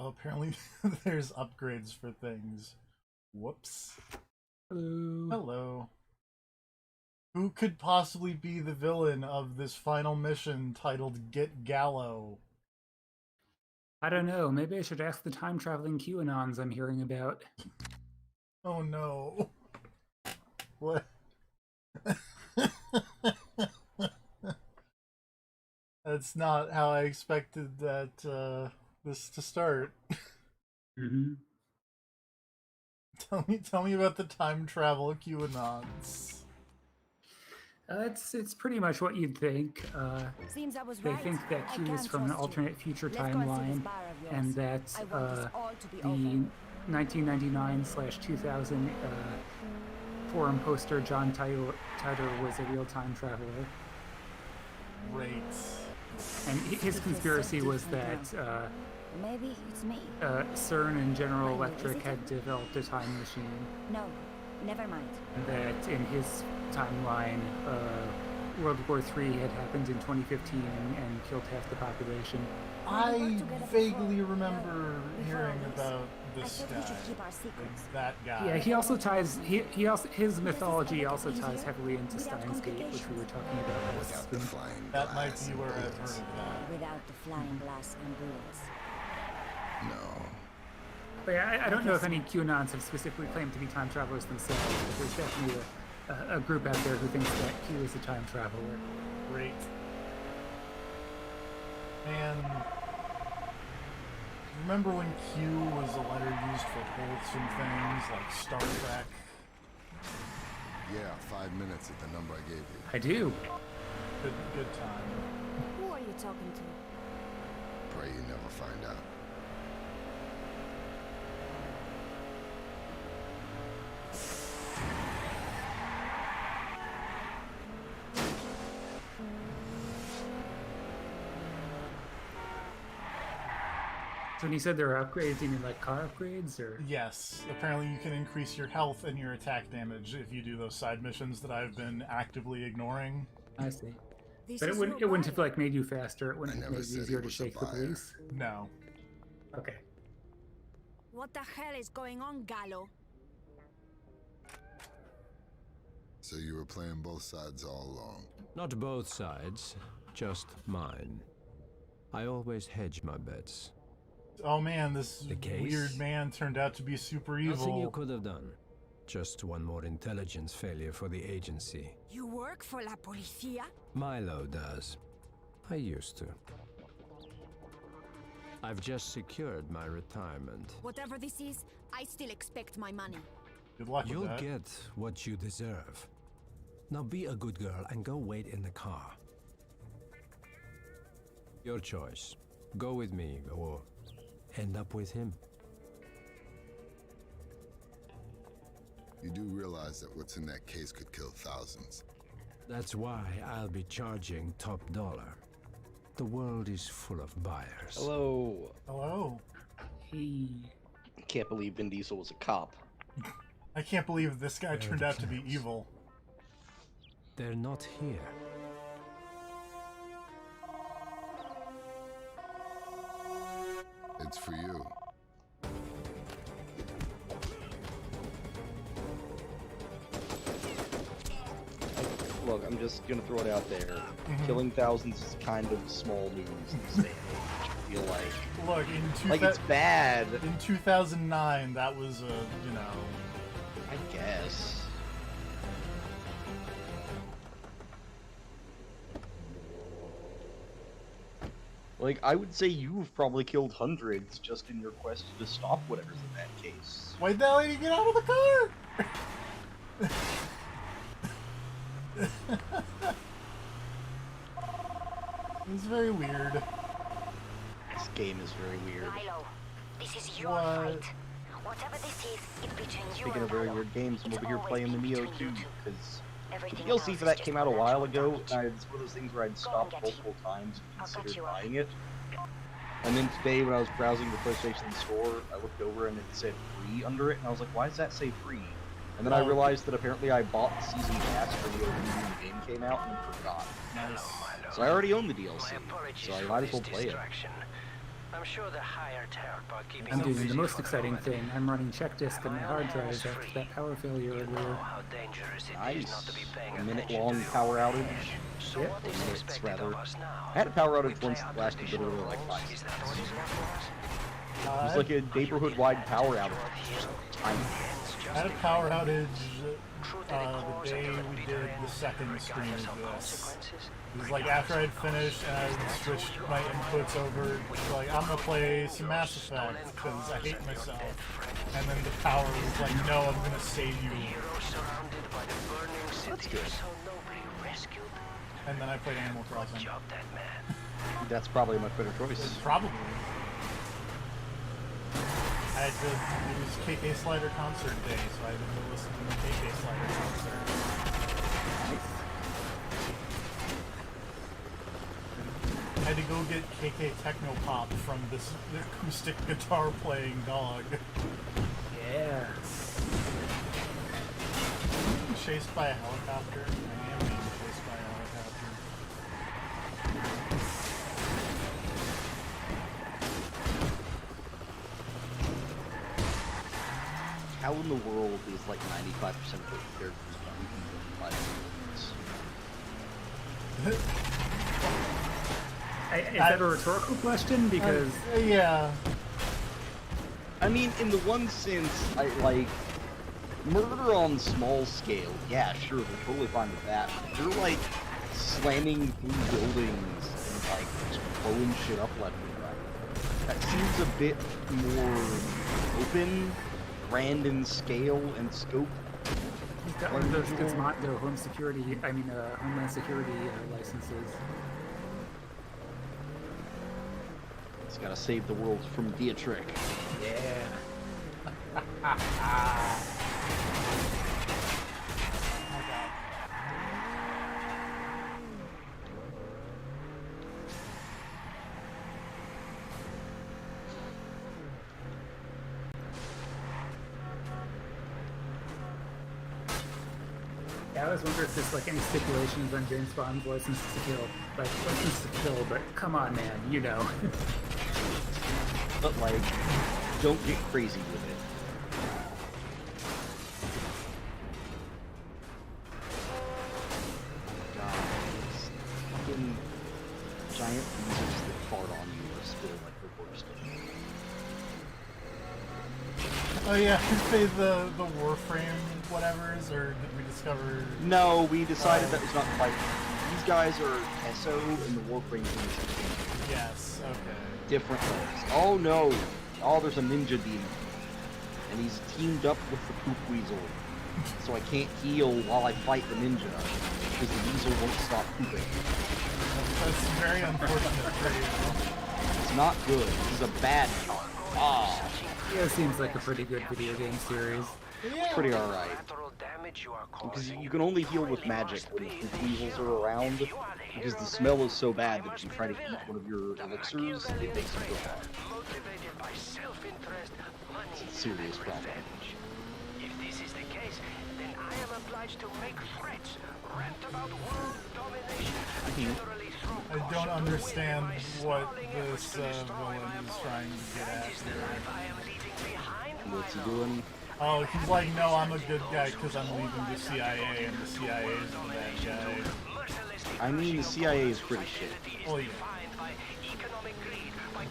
Oh, apparently there's upgrades for things. Whoops. Hello. Hello. Who could possibly be the villain of this final mission titled Get Gallo? I don't know. Maybe I should ask the time-traveling QAnons I'm hearing about. Oh no. What? That's not how I expected that this to start. Mm-hmm. Tell me about the time travel QAnons. It's pretty much what you'd think. Seems I was They right. think that I Q is can't from an trust you. alternate future Let's go and see this timeline, bar of yours. and that I want this all to be the over. 1999/2000 forum poster John Titor was a real time traveler. Great. And his conspiracy was that Maybe it's me. CERN and General Electric had developed a time machine. No, never mind. That in his timeline, World War III had happened in 2015 and killed half the population. I vaguely remember hearing about this guy. That guy. Yeah, he also ties. His mythology also ties heavily into Steins Gate, which we were talking about last week. That might be where I've heard of that. Without the flying glass and bullets. No. But yeah, I don't know if any QAnons have specifically claimed to be time travelers themselves, but there's definitely a group out there who thinks that Q is a time traveler. Great. And remember when Q was a letter used for wholesome things like Star Trek? Yeah, 5 minutes at the number I gave you. I do. Good time. Who are you talking to? Pray you never find out. So when you said there are upgrades, you mean like car upgrades, or? Yes, apparently you can increase your health and your attack damage if you do those side missions that I've been actively ignoring. I see. But it wouldn't have like made you faster. It wouldn't have made it easier to shake the police. No. Okay. What the hell is going on, Gallo? So you were playing both sides all along? Not both sides, just mine. I always hedge my bets. Oh man, this The case? weird man turned out to be super evil. Nothing you could have done. Just one more intelligence failure for the agency. You work for La Policía? Milo does. I used to. I've just secured my retirement. Whatever this is, I still expect my money. Good luck with You'll that. get what you deserve. Now be a good girl and go wait in the car. Your choice. Go with me or end up with him. You do realize that what's in that case could kill thousands. That's why I'll be charging top dollar. The world is full of buyers. Hello. Hello. He. I can't believe Vin Diesel was a cop. I can't believe this guy turned out to be evil. They're not here. It's for you. Look, I'm just gonna throw it out there. Killing thousands is kind of small news in this day and age. I feel like. Look, in Like, it's bad. in 2009, that was you know. I guess. Like, I would say you've probably killed hundreds just in your quest to stop whatever's in that case. Why'd that lady get out of the car? It's very weird. This game is very weird. Milo, this is your What? fight. Whatever this is, it's between you Speaking and of very Milo. weird games, I'm It's over here always playing the been Neo between 2, you two. because the Everything DLC else for is that just came out a while financial ago, damage. and it's one of those things where I'd Go and stopped get multiple him. times and I'll cut considered you off. buying it. And then today, when I was browsing the PlayStation Store, I looked over and it said free under it, and I was like, why does that say free? And then I Oh. realized that apparently I bought the season pass for Neo 2 when the game came out and then forgot. Nice. So I already own the DLC, so I might as well play it. I'm sure the higher tariff about keeping I'm them doing the busy most for exciting government. thing. I'm running check disk on my My hard own drives hands after free. that power failure You know earlier. how dangerous it is not to be Nice. paying A attention to minute-long your power own outage. head. So Yep. what Or is minutes, expected rather. of us now? I had a power We outage play once our that lasted traditional literally like roles? 5 Is that seconds. what is left for us? It was like a neighborhood-wide power outage. Just tiny. I had a power outage the day we did the second stream of this. It was like after I'd finished and I switched my inputs over, like I'm gonna play some Mass Effect because I hate myself. And then the power was like, no, I'm gonna save you. That's good. And then I played Animal Crossing. That's probably a much better choice. Probably. I had to, it was KK Slider concert day, so I had to go listen to the KK Slider concert. I had to go get KK Techno Pop from this acoustic guitar playing dog. Yeah. Being chased by a helicopter. I am being chased by a helicopter. How in the world is like 95% of the characters done in 5 minutes? Is that a rhetorical question? Because yeah. I mean, in the one sense, I like murder on small scale. Yeah, sure, they're totally fine with that. But they're like slamming through buildings and like just blowing shit up left and right. That seems a bit more open, grand in scale and scope. he's got one of those Gizmondo Homeland Security licenses. He's gotta save the world from Dietrich. Yeah. Yeah, I always wonder if there's like any stipulations on James Bond's license to kill. Like, license to kill, but come on, man, you know. But like, don't get crazy with it. God, these fucking giant weasels that fart on you are still like the worst. Oh yeah, who played the Warframe whatevers, or did we discover... No, we decided that was not quite. These guys are SO and the Warframe things Yes, okay. different ways. Oh no! Oh, there's a ninja demon. And he's teamed up with the poop weasel. So I can't heal while I fight the ninja, because the weasel won't stop pooping. That's very unfortunate for you. It's not good. This is a bad card. Ah, Yeah, seems like a pretty good video game series. Yeah. pretty alright. Because you can only heal with magic when the poop weasels are around, because the smell is so bad that if you try to eat one of your elixirs, it makes you go hard. It's a serious problem. If this is the case, then I am obliged to make threats, rant about world domination, and generally throw I don't caution to the understand wind by what snarling this efforts to destroy villain my is opponent. trying to get That at is the here. life I am leaving behind What's he my lord. doing? Oh, he's like, no, I'm a good guy because I'm leaving the CIA, and the CIA is the bad guy. I mean, the CIA is pretty shit. Oh yeah.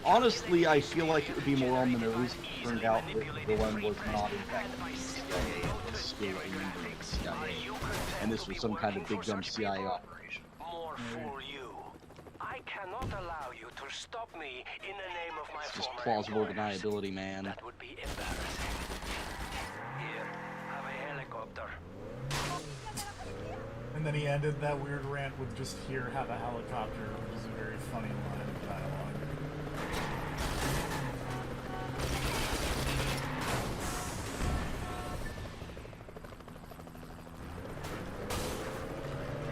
Honestly, I feel like it would be more on the nose if it turned out that the villain was not in fact the CIA, it was still a member of the CIA. And this was some kind of big dumb CIA operation. More fool you. I cannot allow you to stop me in the name of my It's just former plausible employers. deniability, man. That would be embarrassing. Here, have a helicopter. And then he ended that weird rant with just here, have a helicopter, which is a very funny line of dialogue.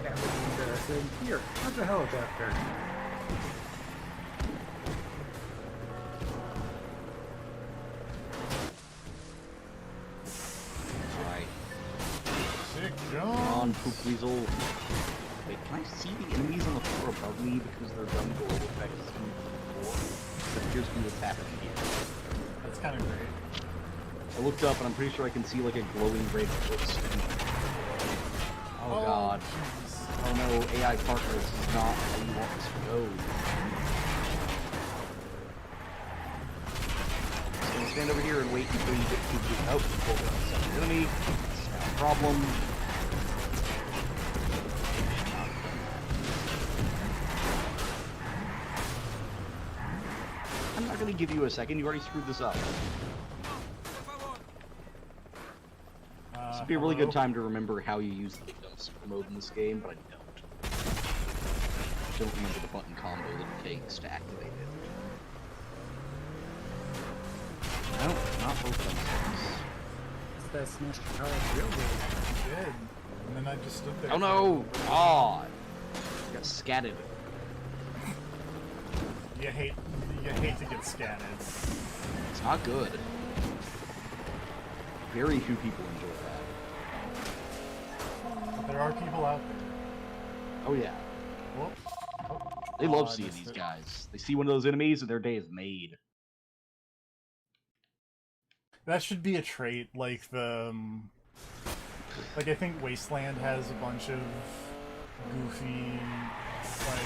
That would be embarrassing. Here, how's a helicopter? Alright. Sick On Jones! Poop Weasel. Wait, can I see the enemies on the floor above me because their dumb gold effect is from before? that appears to be what's happening here. That's kind of great. I looked up and I'm pretty sure I can see like a glowing red eclipse. Oh god. jeez. Oh no, AI partner, this is not how you want this to go. Just gonna stand over here and wait until you get to the oh, hold on, second enemy. It's not a problem. I'm not gonna give you a second, you already screwed this up. This would be a really good time to remember how you use the super mode in this game, but I don't. I don't remember the button combo that it takes to activate it. No, not both thumbsticks. That smashed the car real good. I did. And then I just stood there. Oh no! God! Got scatted. You hate to get scattered. It's not good. Very few people enjoy that. But there are people out there. Oh yeah. Whoop. Oh. They Oh, love I seeing missed these it. guys. They see one of those enemies and their day is made. That should be a trait, like the, like I think Wasteland has a bunch of goofy, like,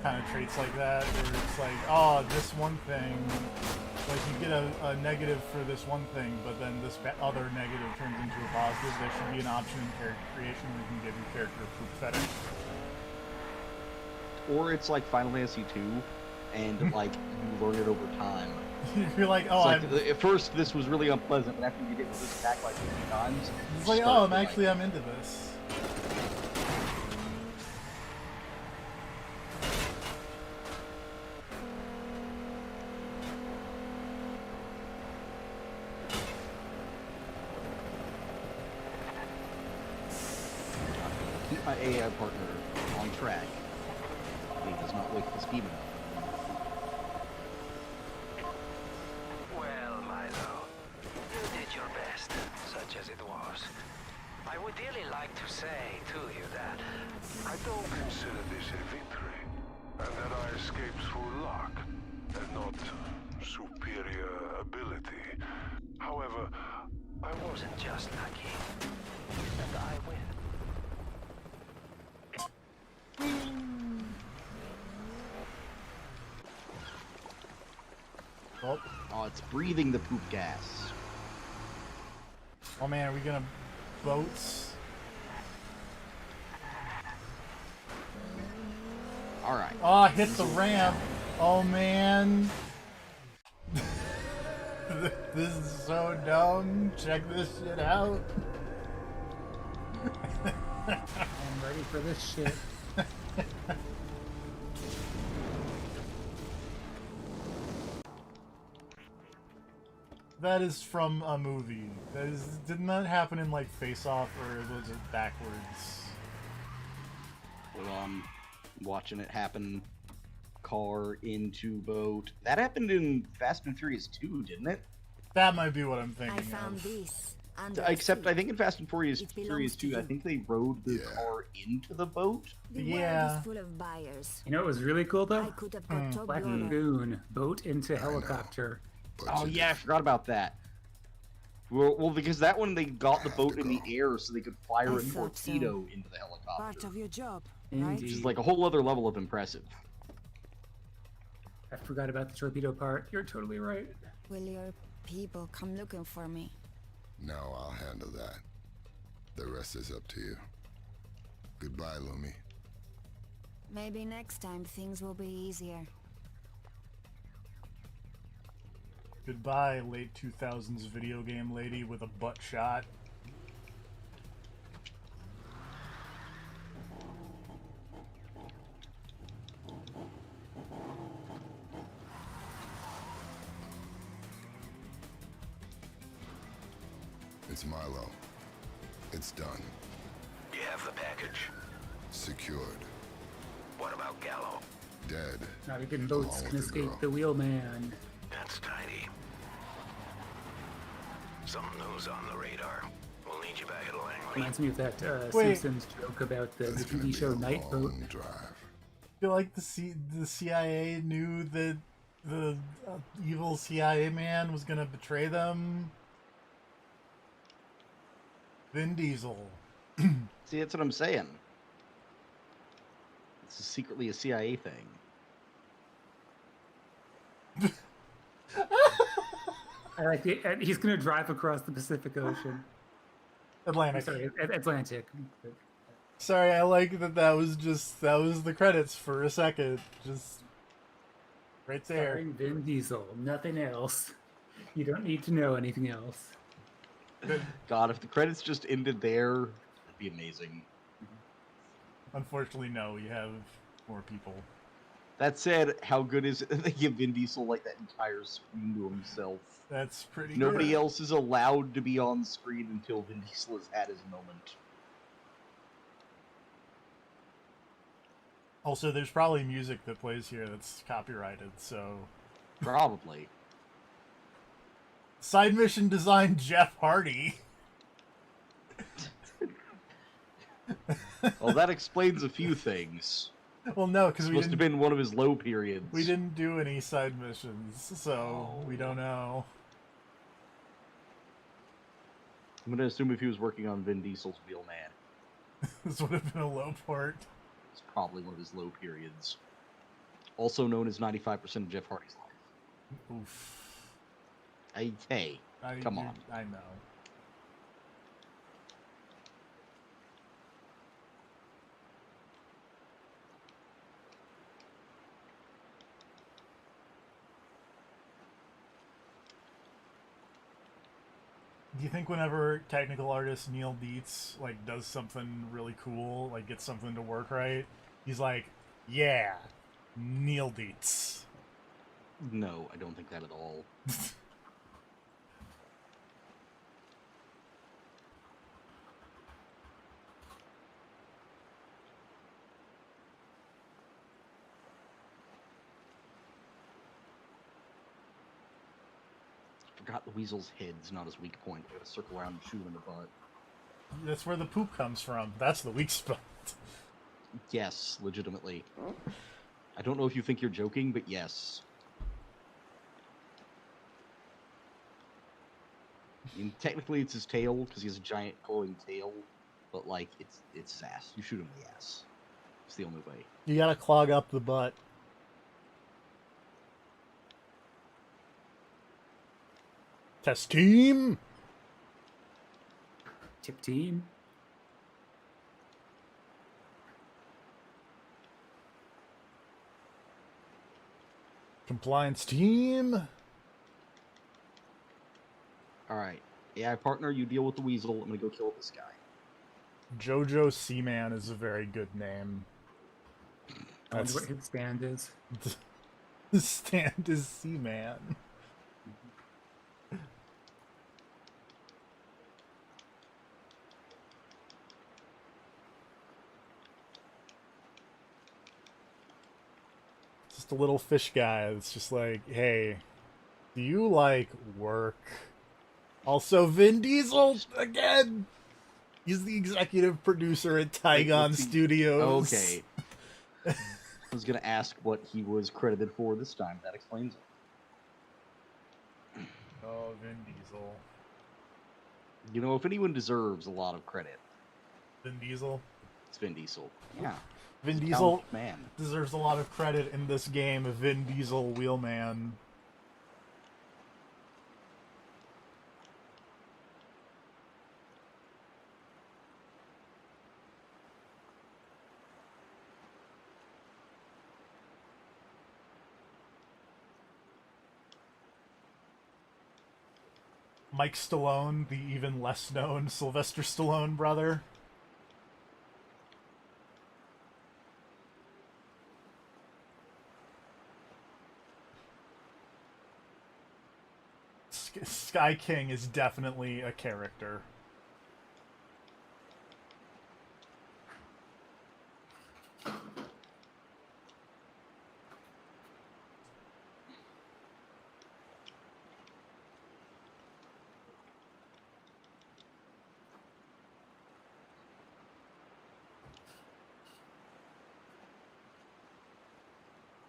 kind of traits like that, where it's like, oh, this one thing, like you get a negative for this one thing, but then this other negative turns into a positive. There should be an option in character creation where you can give your character a poop fetish. Or it's like Final Fantasy 2, and like you learn it over time. You're like, oh, It's like, at first this was really unpleasant, but after you get this attack like 50 times, it's like, oh, I'm into this. keep my AI partner on track. He does not wake the speed enough. Well, Milo, you did your best, such as it was. I would dearly like to say to you that I don't consider this a victory, and that I escaped through luck, and not superior ability. However, I wasn't just lucky, and I win. Oh, it's breathing the poop gas. Oh man, are we gonna boats? Alright. Oh, I hit the ramp. Oh man. This is so dumb. Check this shit out. I'm ready for this shit. That is from a movie. Didn't that happen in like Face Off, or was it backwards? Well, watching it happen. Car into boat. That happened in Fast and Furious 2, didn't it? That might be what I'm thinking I found of. this. Except I think in Fast and Furious It belongs to 2, I you. think they rode the car into the boat. The Yeah. world is full of buyers. You know what was really cool I though? could have got top Black dollar. Lagoon, boat into helicopter. Oh yeah, I forgot about that. Well, because that one they got the boat in the air so they could fire I a thought so. torpedo into the Part helicopter. of your job, right? Indeed. Which is like a whole other level of impressive. I forgot about the torpedo part. You're totally right. Will your people come looking for me? No, I'll handle that. The rest is up to you. Goodbye, Lumi. Maybe next time things will be easier. Goodbye, late 2000s video game lady with a butt shot. It's Milo. It's done. You have the package. Secured. What about Gallo? Dead. Not even boats Along can with the escape girl. the Wheelman. That's tidy. Some news on the radar. We'll need you back at Langley. Reminds me of that Wait. Simpsons joke about the It's gonna TV be show a Night Boat. long drive. feel like the CIA knew that the evil CIA man was gonna betray them. Vin Diesel. See, that's what I'm saying. This is secretly a CIA thing. I like it. He's going to drive across the Pacific Ocean. I'm Atlantic. sorry, Atlantic. Sorry, I like that was the credits for a second. Just right there. Starring Vin Diesel. Nothing else. You don't need to know anything else. God, if the credits just ended there, that'd be amazing. Unfortunately, no, we have more people. That said, how good is it that they give Vin Diesel like that entire screen to himself? That's pretty Nobody good. else is allowed to be on screen until Vin Diesel has had his moment. Also, there's probably music that plays here that's copyrighted, so... Probably. Side mission design Jeff Hardy. Well, that explains a few things. Well, no, because we Must have didn't, been one of his low periods. we didn't do any side missions, so we don't know. I'm gonna assume if he was working on Vin Diesel's Wheelman, This would have been a low part. it's probably one of his low periods. Also known as 95% of Jeff Hardy's life. Oof. Hey, come on. I know. Do you think whenever technical artist Neil Dietz like does something really cool, like gets something to work right, he's like, yeah, Neil Dietz. No, I don't think that at all. Forgot the weasel's head's not his weak point. I gotta circle around and shoot him in the butt. That's where the poop comes from. That's the weak spot. Yes, legitimately. I don't know if you think you're joking, but yes. I mean, technically it's his tail, because he has a giant glowing tail, but, like, it's his ass. You shoot him in the ass. It's the only way. You gotta clog up the butt. Test team! Tip team. Compliance team! Alright. AI partner, you deal with the weasel. I'm gonna go kill this guy. Jojo Seaman is a very good name. I wonder what his stand is. His stand is Seaman. Just a little fish guy that's just like, hey, do you like work? Also, Vin Diesel again. He's the executive producer at Tygon Studios. Okay. I was gonna ask what he was credited for this time. That explains it. Oh, Vin Diesel. You know, if anyone deserves a lot of credit, Vin Diesel. it's Vin Diesel. Yeah. Vin He's a Diesel talented man. deserves a lot of credit in this game. Vin Diesel Wheelman. Mike Stallone, the even less known Sylvester Stallone brother. Sky King is definitely a character.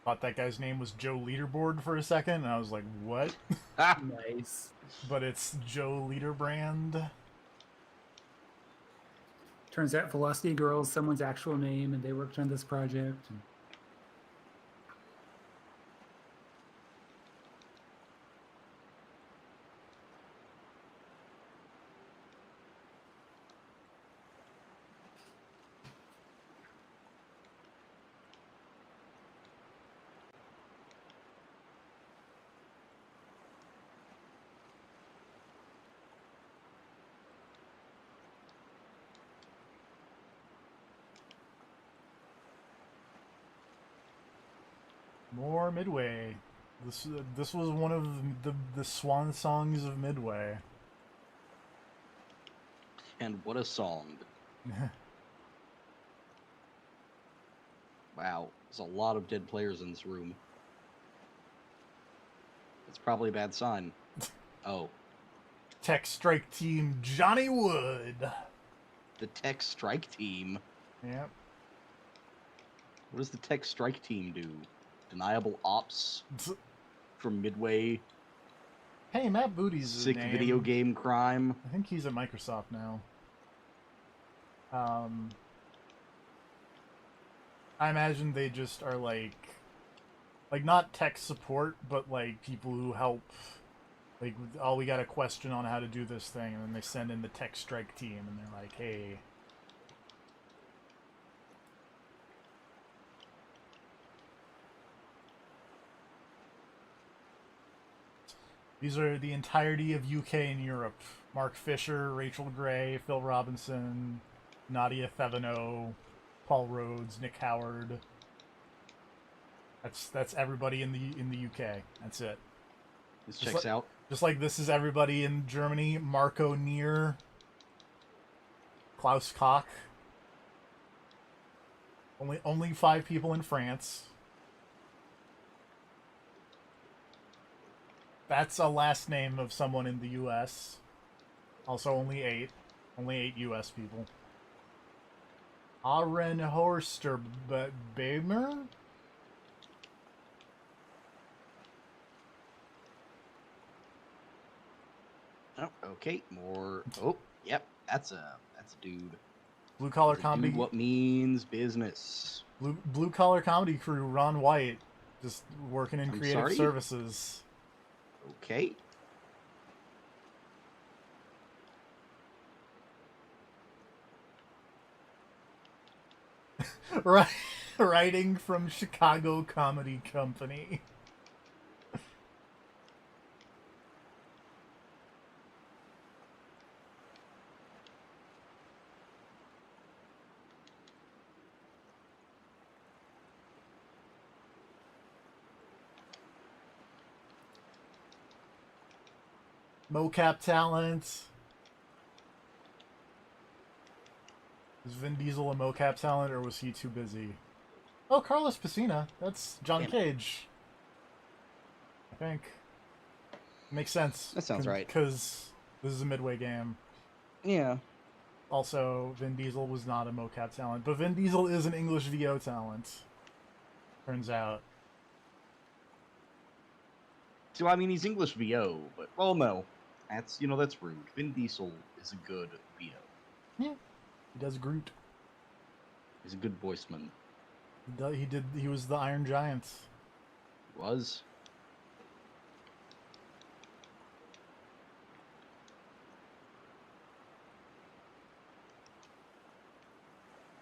Thought that guy's name was Joe Leaderboard for a second, and I was like, what? Nice. But it's Joe Leaderbrand. Turns out Velocity Girl is someone's actual name, and they worked on this project. More Midway. This was one of the swan songs of Midway. And what a song. Wow, there's a lot of dead players in this room. It's probably a bad sign. Oh. Tech Strike Team Johnny Wood. The Tech Strike Team? Yep. What does the Tech Strike Team do? Deniable Ops? From Midway? Hey, Matt Booty's his Sick name. video game crime? I think he's at Microsoft now. I imagine they just are like not tech support, but like people who help. Like, oh, we got a question on how to do this thing, and then they send in the Tech Strike team, and they're like, hey. These are the entirety of UK and Europe. Mark Fisher, Rachel Gray, Phil Robinson, Nadia Thevenot, Paul Rhodes, Nick Howard. That's everybody in the UK. That's it. This checks out. Just like this is everybody in Germany. Marco Nier, Klaus Koch. Only 5 people in France. That's a last name of someone in the U.S. Also only 8. Only 8 U.S. people. Aren Horster Bamer? Oh, okay, more. Oh, yep, that's a dude. Blue Collar Comedy. Dude, what means business? Blue Collar Comedy Crew, Ron White, just working in creative sorry? services. Okay. Writing from Chicago Comedy Company. Mocap talent. Is Vin Diesel a mocap talent, or was he too busy? Oh, Carlos Pesina. That's John Cage. I think. Makes sense. That sounds right. Because this is a Midway game. Yeah. Also, Vin Diesel was not a mocap talent, but Vin Diesel is an English VO talent. Turns out. So, I mean, he's English VO, but, well, no. That's rude. Vin Diesel is a good VO. Yeah. He does Groot. He's a good voiceman. He was the Iron Giant. Was.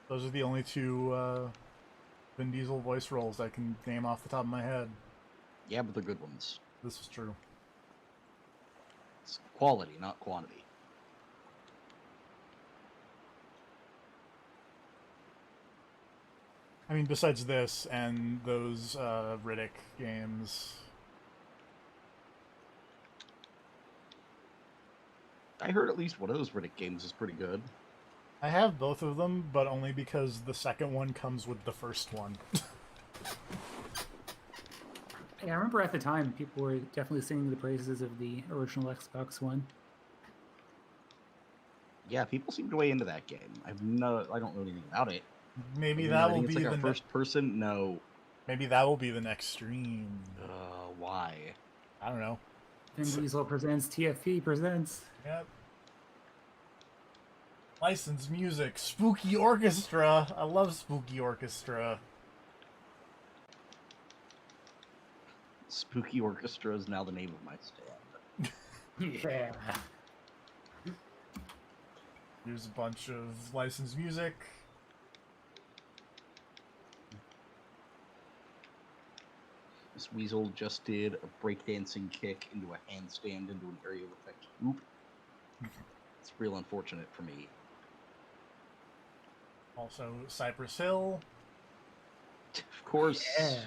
Those are the only 2 Vin Diesel voice roles I can name off the top of my head. Yeah, but they're good ones. This is true. It's quality, not quantity. I mean, besides this and those Riddick games. I heard at least one of those Riddick games is pretty good. I have both of them, but only because the second one comes with the first one. Yeah, I remember at the time people were definitely singing the praises of the original Xbox One. Yeah, people seem to weigh into that game. I don't know anything about it. Maybe that will it's be like the a first person. No. Maybe that will be the next stream. Why? I don't know. Vin Diesel presents, TFP presents. Yep. Licensed music, Spooky Orchestra. I love Spooky Orchestra. Spooky Orchestra is now the name of my stand. Yeah. There's a bunch of licensed music. This weasel just did a breakdancing kick into a handstand into an area of effect hoop. It's real unfortunate for me. Also, Cypress Hill. Of course. Yeah.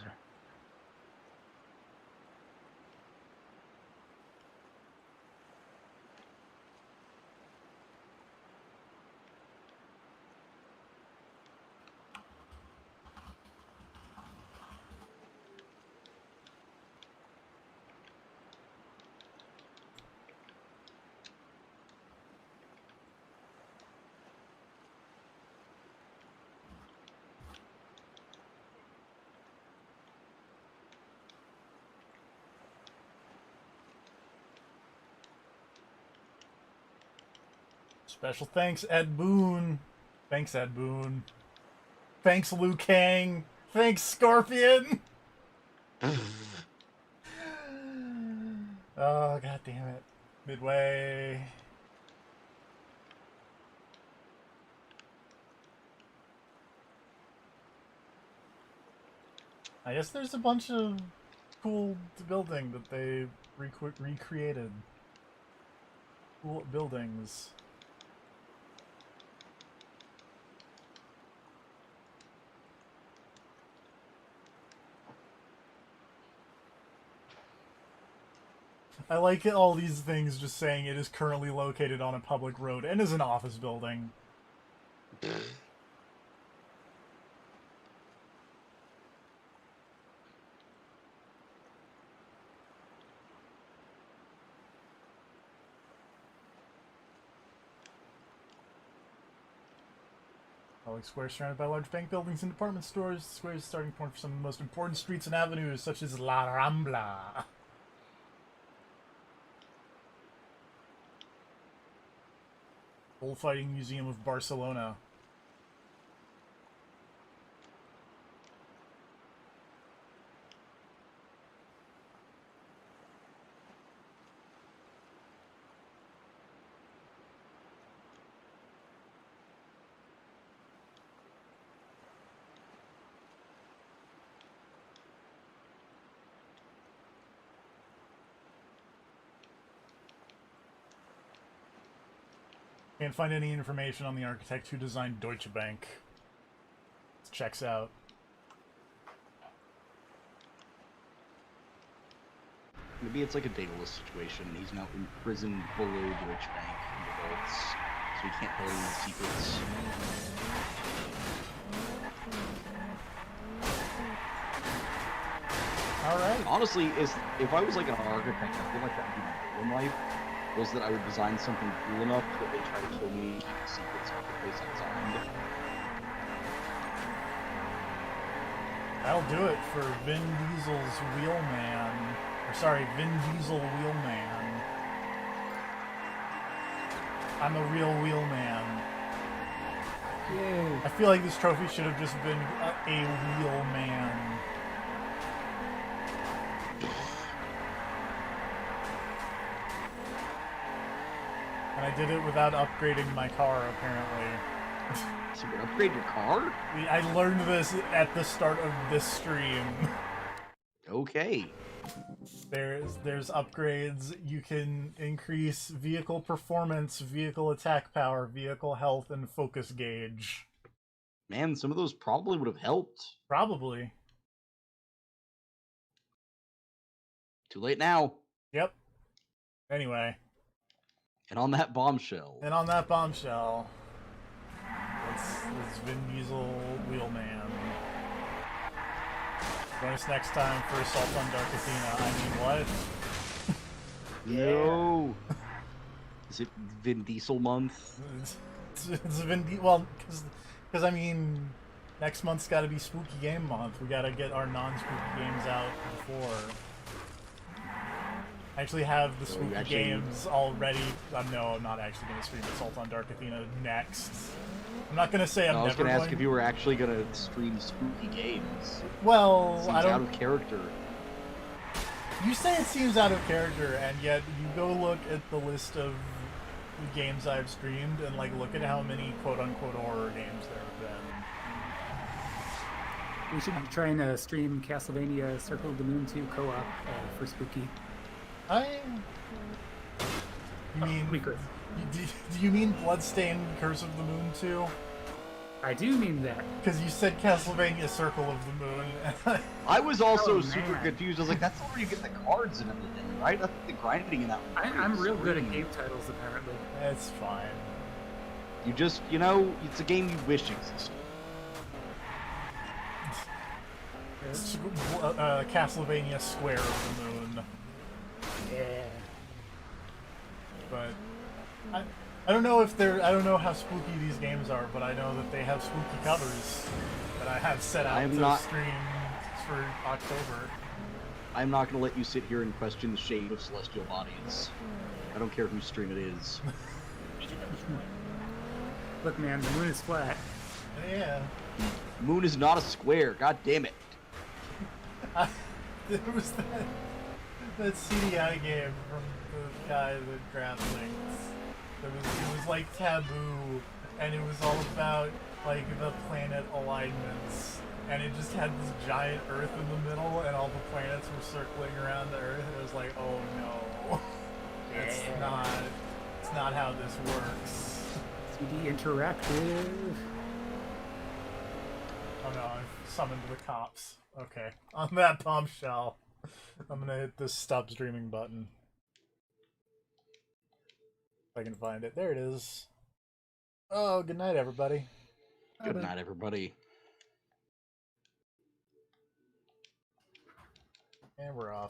Special thanks, Ed Boon. Thanks, Ed Boon. Thanks, Liu Kang. Thanks, Scorpion. Oh, god damn it. Midway. I guess there's a bunch of cool building that they recreated. Cool buildings. I like all these things just saying it is currently located on a public road and is an office building. Public square surrounded by large bank buildings and department stores. The square is the starting point for some of the most important streets and avenues, such as La Rambla. Bullfighting Museum of Barcelona. Can't find any information on the architect who designed Deutsche Bank. Checks out. Maybe it's like a Daedalus situation. He's now imprisoned below Deutsche Bank and the vaults, so he can't tell any secrets. Alright. Honestly, if I was like an architect, I feel like that would be my goal in life, was that I would design something cool enough that they try to kill me and keep the secrets of the place I designed. I'll do it for Vin Diesel's Wheelman. Or sorry, Vin Diesel Wheelman. I'm a real Wheelman. Yay. I feel like this trophy should have just been a Wheelman. And I did it without upgrading my car, apparently. So you can upgrade your car? I learned this at the start of this stream. Okay. There's upgrades. You can increase vehicle performance, vehicle attack power, vehicle health, and focus gauge. Man, some of those probably would have helped. Probably. Too late now. Yep. Anyway. And on that bombshell. It's Vin Diesel Wheelman. Join us next time for Assault on Dark Athena. I mean, what? No. Is it Vin Diesel month? It's Vin Diesel. Well, because I mean, Next month's got to be Spooky Game Month. We got to get our non-spooky games out before. I actually have the spooky games already. No, I'm not actually going to stream Assault on Dark Athena next. I'm not going to say I'm never going to. I was going to ask if you were actually going to stream spooky games. Well, Seems I don't... out of character. You say it seems out of character, and yet you go look at the list of the games I've streamed, and like look at how many quote-unquote horror games there have been. We should be trying to stream Castlevania Circle of the Moon 2 co-op for Spooky. You mean... we could. Do you mean Bloodstained Curse of the Moon 2? I do mean that. Because you said Castlevania Circle of the Moon. I was also super confused. I was like, that's not where you get the cards and everything, right? I think the grinding in that one. I'm real good at game titles, apparently. It's fine. You just, you know, it's a game you wish existed. Castlevania Square of the Moon. Yeah. But I don't know if they're... I don't know how spooky these games are, but I know that they have spooky covers that I have set out to stream for October. I'm not going to let you sit here and question the shape of celestial bodies. I don't care whose stream it is. Look, man, the moon is flat. Yeah. Moon is not a square. God damn it. There was that CDI game from the guy that drafts things. It was like taboo, and it was all about like the planet alignments, and it just had this giant Earth in the middle, and all the planets were circling around the Earth. And it was like, oh no, it's not how this works. CD Interactive. Oh no, I've summoned the cops. Okay, on that bombshell, I'm gonna hit this stop streaming button. If I can find it. There it is. Oh, good night, everybody. Good night, everybody. And we're off.